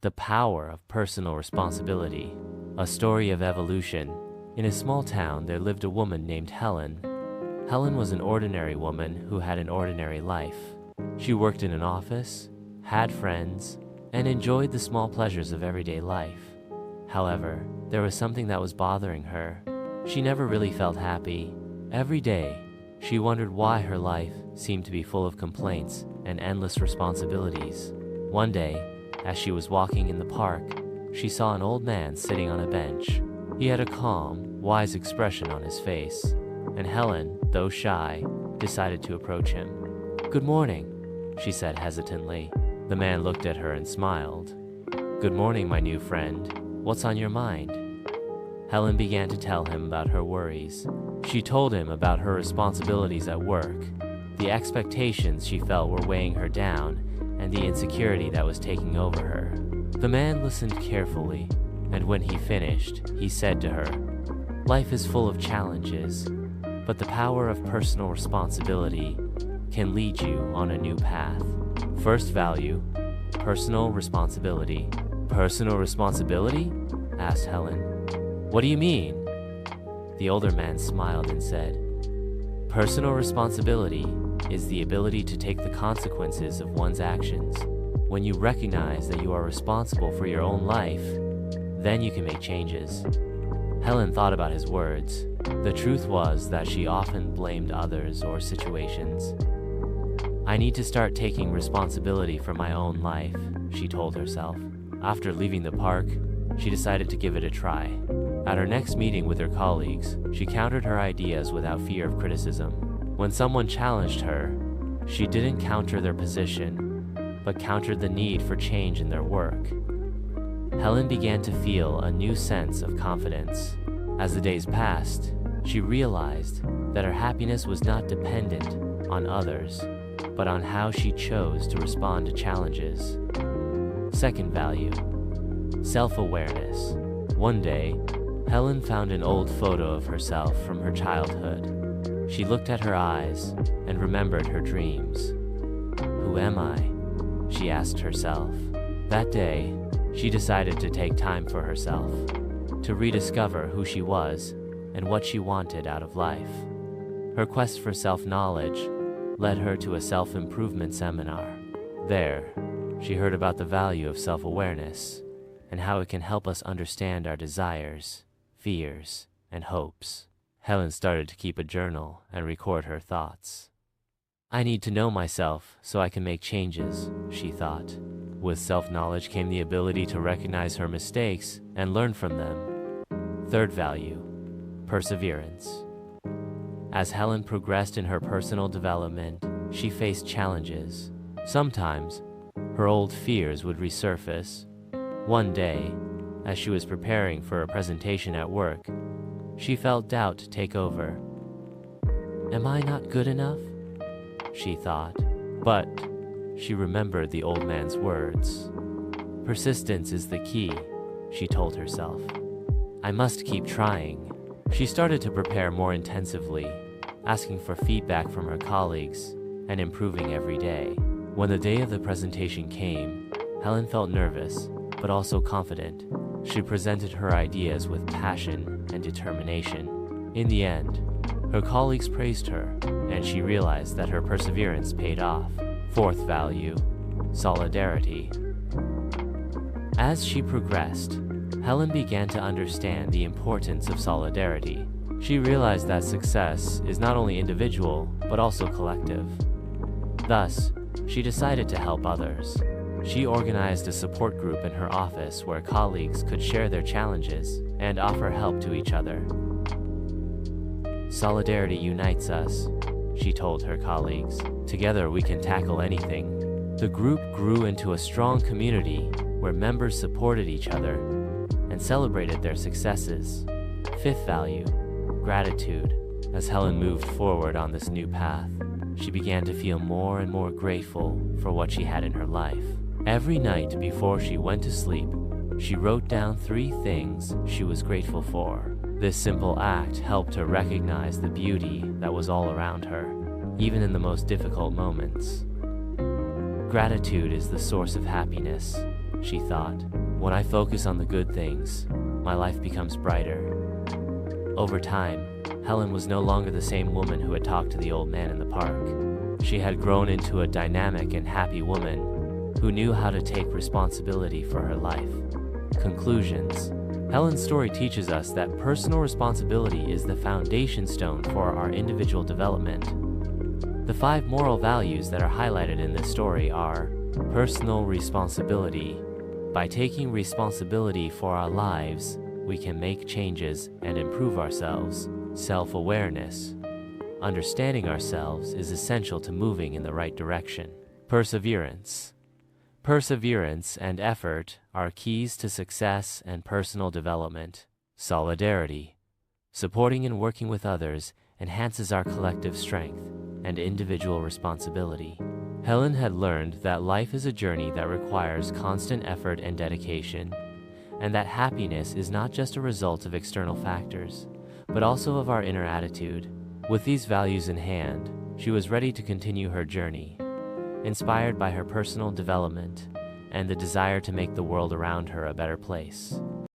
The power of personal responsibility. A story of evolution. In a small town, there lived a woman named Helen. Helen was an ordinary woman who had an ordinary life. She worked in an office, had friends, and enjoyed the small pleasures of everyday life. However, there was something that was bothering her. She never really felt happy. Every day, she wondered why her life seemed to be full of complaints and endless responsibilities. One day, as she was walking in the park, she saw an old man sitting on a bench. He had a calm, wise expression on his face, and Helen, though shy, decided to approach him. "Good morning," she said hesitantly. The man looked at her and smiled. "Good morning, my new friend. What's on your mind?" Helen began to tell him about her worries. She told him about her responsibilities at work, the expectations she felt were weighing her down, and the insecurity that was taking over her. The man listened carefully, and when he finished, he said to her, "Life is full of challenges, but the power of personal responsibility can lead you on a new path." First value, personal responsibility. "Personal responsibility?" asked Helen. "What do you mean?" The older man smiled and said, "Personal responsibility is the ability to take the consequences of one's actions. When you recognize that you are responsible for your own life, then you can make changes." Helen thought about his words. The truth was that she often blamed others or situations. "I need to start taking responsibility for my own life," she told herself. After leaving the park, she decided to give it a try. At her next meeting with her colleagues, she countered her ideas without fear of criticism. When someone challenged her, she didn't counter their position, but countered the need for change in their work. Helen began to feel a new sense of confidence. As the days passed, she realized that her happiness was not dependent on others, but on how she chose to respond to challenges. Second value, self-awareness. One day, Helen found an old photo of herself from her childhood. She looked at her eyes and remembered her dreams. "Who am I?" she asked herself. That day, she decided to take time for herself, to rediscover who she was and what she wanted out of life. Her quest for self-knowledge led her to a self-improvement seminar. There, she heard about the value of self-awareness and how it can help us understand our desires, fears, and hopes. Helen started to keep a journal and record her thoughts. "I need to know myself so I can make changes," she thought. With self-knowledge came the ability to recognize her mistakes and learn from them. Third value, perseverance. As Helen progressed in her personal development, she faced challenges. Sometimes, her old fears would resurface. One day, as she was preparing for a presentation at work, she felt doubt take over. "Am I not good enough?" she thought. But she remembered the old man's words. "Persistence is the key," she told herself. "I must keep trying." She started to prepare more intensively, asking for feedback from her colleagues and improving every day. When the day of the presentation came, Helen felt nervous, but also confident. She presented her ideas with passion and determination. In the end, her colleagues praised her, and she realized that her perseverance paid off. Fourth value, solidarity. As she progressed, Helen began to understand the importance of solidarity. She realized that success is not only individual, but also collective. Thus, she decided to help others. She organized a support group in her office where colleagues could share their challenges and offer help to each other. "Solidarity unites us," she told her colleagues. "Together we can tackle anything." The group grew into a strong community where members supported each other and celebrated their successes. Fifth value, gratitude. As Helen moved forward on this new path, she began to feel more and more grateful for what she had in her life. Every night before she went to sleep, she wrote down 3 things she was grateful for. This simple act helped her recognize the beauty that was all around her, even in the most difficult moments. Gratitude is the source of happiness, she thought. When I focus on the good things, my life becomes brighter. Over time, Helen was no longer the same woman who had talked to the old man in the park. She had grown into a dynamic and happy woman who knew how to take responsibility for her life. Conclusions. Helen's story teaches us that personal responsibility is the foundation stone for our individual development. The 5 moral values that are highlighted in this story are personal responsibility. By taking responsibility for our lives, we can make changes and improve ourselves. Self-awareness. Understanding ourselves is essential to moving in the right direction. Perseverance. Perseverance and effort are keys to success and personal development. Solidarity. Supporting and working with others enhances our collective strength and individual responsibility. Helen had learned that life is a journey that requires constant effort and dedication, and that happiness is not just a result of external factors, but also of our inner attitude. With these values in hand, she was ready to continue her journey, inspired by her personal development and the desire to make the world around her a better place.